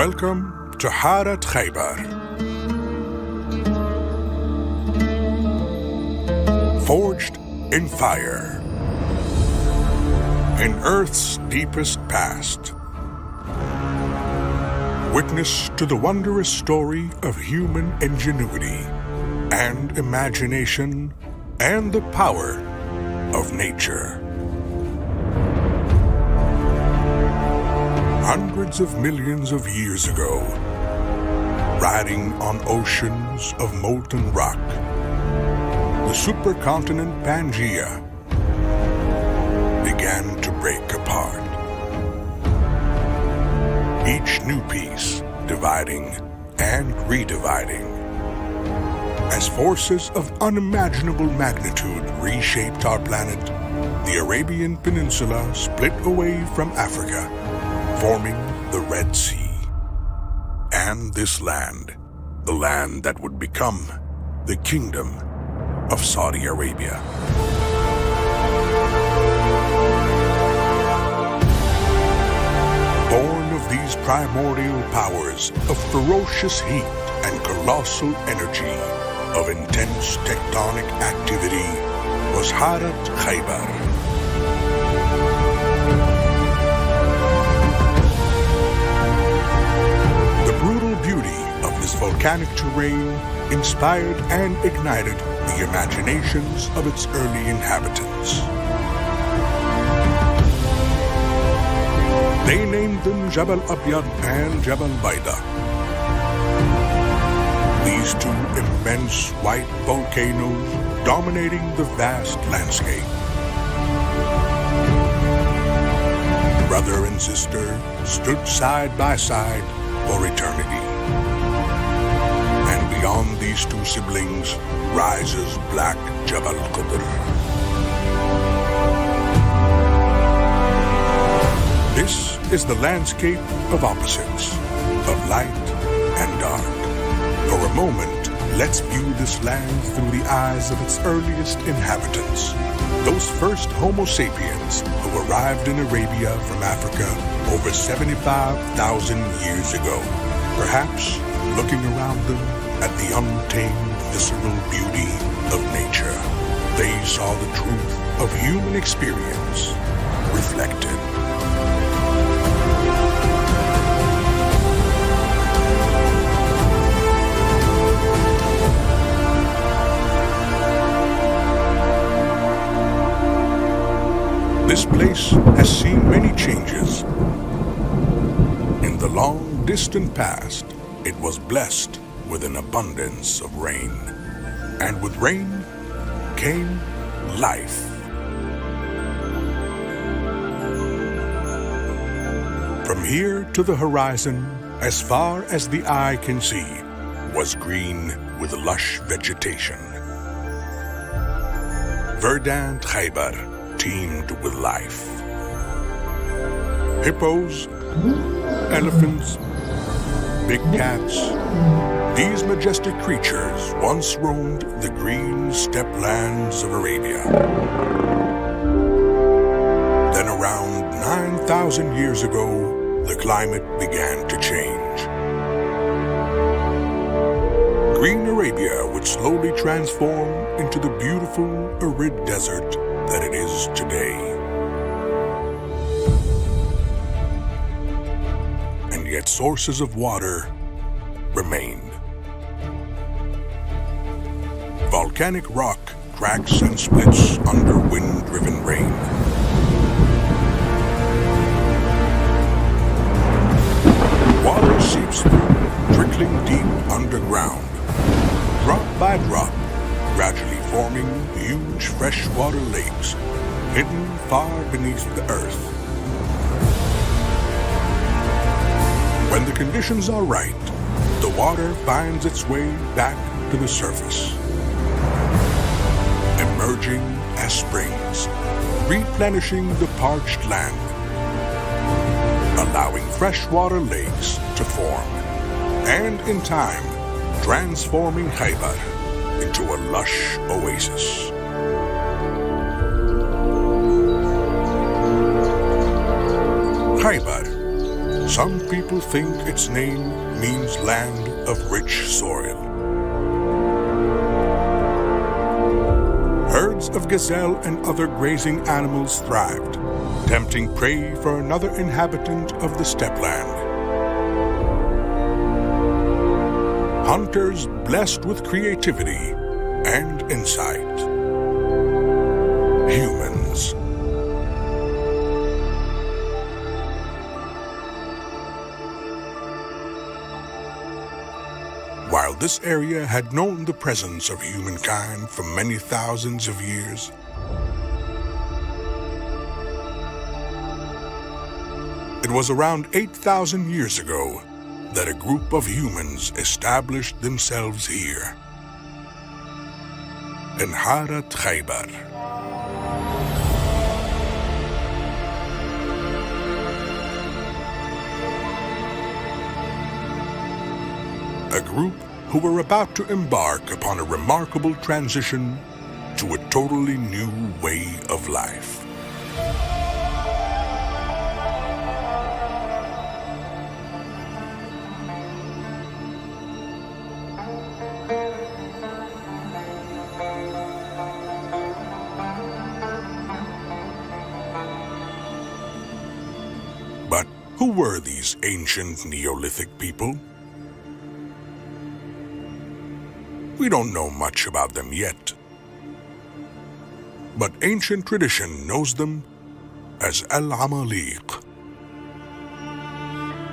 Welcome to Khaybar. Forged in fire. In Earth's deepest past. Witness to the wondrous story of human ingenuity and imagination and the power of nature. Hundreds of millions of years ago, riding on oceans of molten rock, the supercontinent Pangaea began to break apart. Each new piece dividing and redividing. As forces of unimaginable magnitude reshaped our planet, the Arabian Peninsula split away from Africa, forming the Red Sea. And this land, the land that would become the Kingdom of Saudi Arabia. Born of these primordial powers of ferocious heat and colossal energy, of intense tectonic activity, was Khaybar. The brutal beauty of this volcanic terrain inspired and ignited the imaginations of its early inhabitants. They named them Jabal Abyad and Jabal Baida. These two immense white volcanoes dominating the vast landscape. Brother and sister stood side by side for eternity. And beyond these two siblings rises black Jabal Qadr. This is the landscape of opposites, of light and dark. For a moment, let's view this land through the eyes of its earliest inhabitants, those first Homo sapiens who arrived in Arabia from Africa over 75,000 years ago. Perhaps looking around them at the untamed, visceral beauty of nature, they saw the truth of human experience reflected. This place has seen many changes. In the long, distant past, it was blessed with an abundance of rain. And with rain came life. From here to the horizon, as far as the eye can see, was green with lush vegetation. Verdant Khaybar teemed with life. Hippos, elephants, big cats, these majestic creatures once roamed the green steppe lands of Arabia. Then around 9,000 years ago, the climate began to change. Green Arabia would slowly transform into the beautiful arid desert that it is today. And yet sources of water remained. Volcanic rock cracks and splits under wind-driven rain. Water seeps through, trickling deep underground, drop by drop, gradually forming huge freshwater lakes hidden far beneath the earth. When the conditions are right, the water finds its way back to the surface, emerging as springs, replenishing the parched land, allowing freshwater lakes to form, and in time, transforming Khaybar into a lush oasis. Khaybar, Some people think its name means land of rich soil. Herds of gazelle and other grazing animals thrived, tempting prey for another inhabitant of the steppeland. Hunters blessed with creativity and insight. Humans. While this area had known the presence of humankind for many thousands of years, it was around 8,000 years ago that a group of humans established themselves here, in Khaybar. A group who were about to embark upon a remarkable transition to a totally new way of life. But who were these ancient Neolithic people? We don't know much about them yet, but ancient tradition knows them as Al-Amaliq,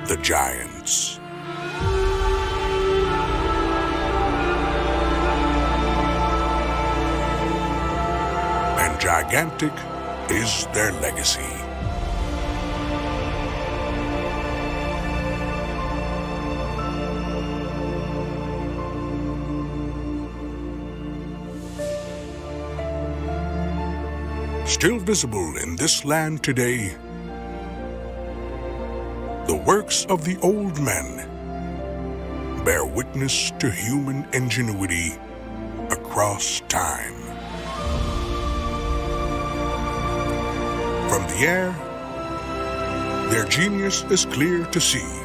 the giants. And gigantic is their legacy. Still visible in this land today, the works of the old men bear witness to human ingenuity across time. From the air, their genius is clear to see.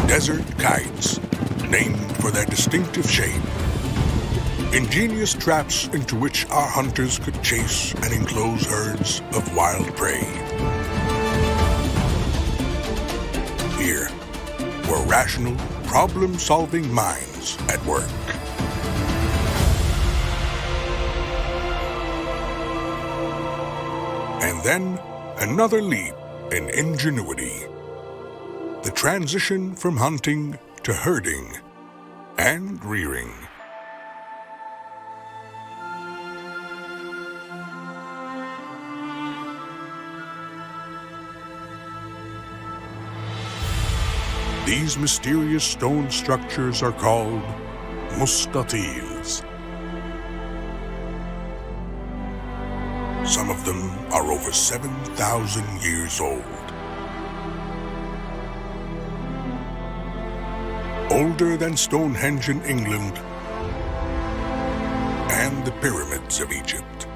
Desert kites, named for their distinctive shape. Ingenious traps into which our hunters could chase and enclose herds of wild prey. Here were rational, problem-solving minds at work. And then another leap in ingenuity. The transition from hunting to herding and rearing. These mysterious stone structures are called mustatils. Some of them are over 7,000 years old. Older than Stonehenge in England and the pyramids of Egypt.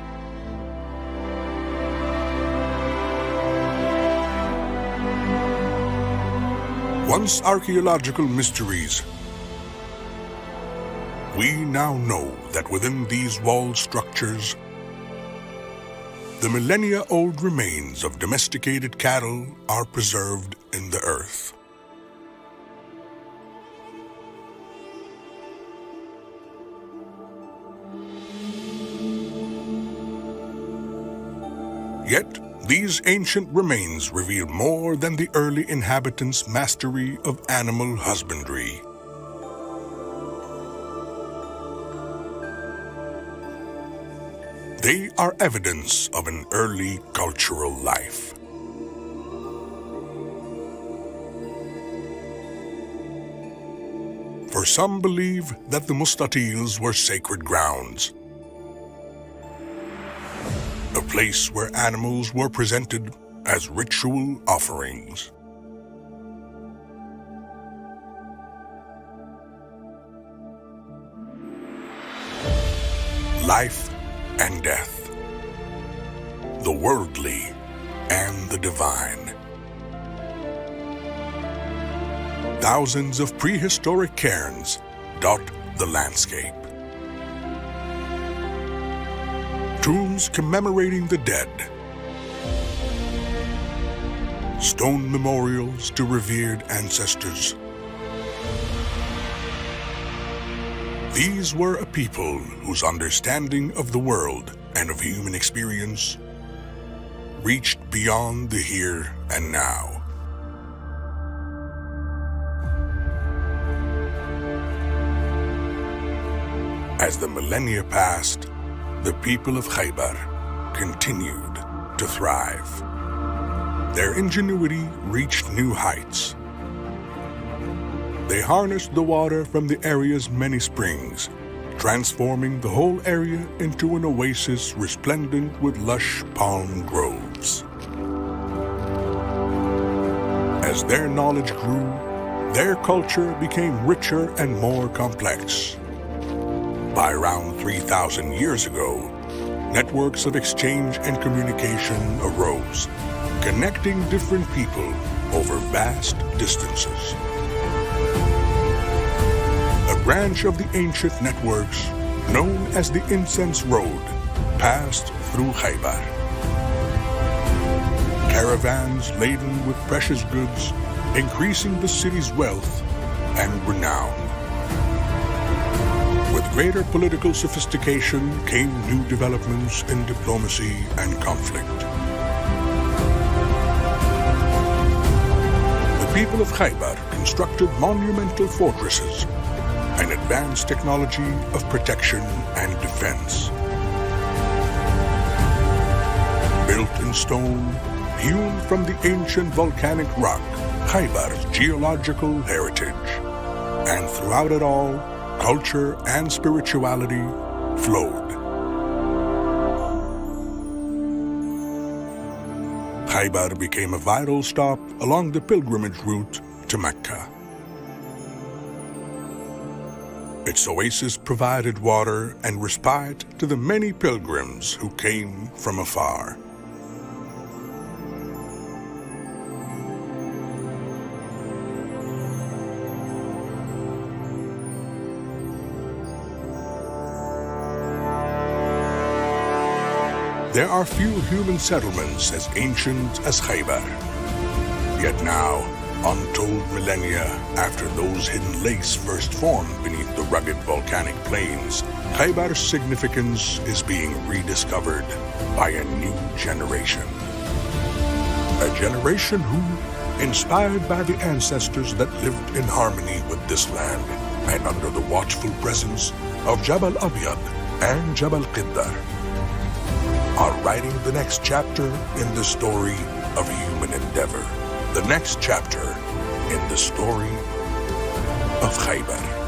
Once archaeological mysteries, we now know that within these walled structures, the millennia-old remains of domesticated cattle are preserved in the earth. Yet, these ancient remains reveal more than the early inhabitants' mastery of animal husbandry. They are evidence of an early cultural life. For some believe that the mustatils were sacred grounds, a place where animals were presented as ritual offerings. life and death, the worldly and the divine. Thousands of prehistoric cairns dot the landscape. Tombs commemorating the dead. Stone memorials to revered ancestors. These were a people whose understanding of the world and of human experience reached beyond the here and now. As the millennia passed, the people of Khaybar continued to thrive. Their ingenuity reached new heights. They harnessed the water from the area's many springs, transforming the whole area into an oasis resplendent with lush palm groves. As their knowledge grew, their culture became richer and more complex. By around 3,000 years ago, networks of exchange and communication arose, connecting different people over vast distances. A branch of the ancient networks, known as the Incense Road, passed through Khaybar. Caravans laden with precious goods, increasing the city's wealth and renown. With greater political sophistication came new developments in diplomacy and conflict. The people of Khaybar constructed monumental fortresses, an advanced technology of protection and defense. Built in stone, hewn from the ancient volcanic rock, Khaybar's geological heritage. And throughout it all, culture and spirituality flowed. Khaybar became a vital stop along the pilgrimage route to Mecca. Its oasis provided water and respite to the many pilgrims who came from afar. There are few human settlements as ancient as Khaybar. Yet now, untold millennia after those hidden lakes first formed beneath the rugged volcanic plains, Khaybar's significance is being rediscovered by a new generation. A generation who, inspired by the ancestors that lived in harmony with this land and under the watchful presence of Jabal Abyad and Jabal Qidar, are writing the next chapter in the story of human endeavor. The next chapter in the story of Khaybar.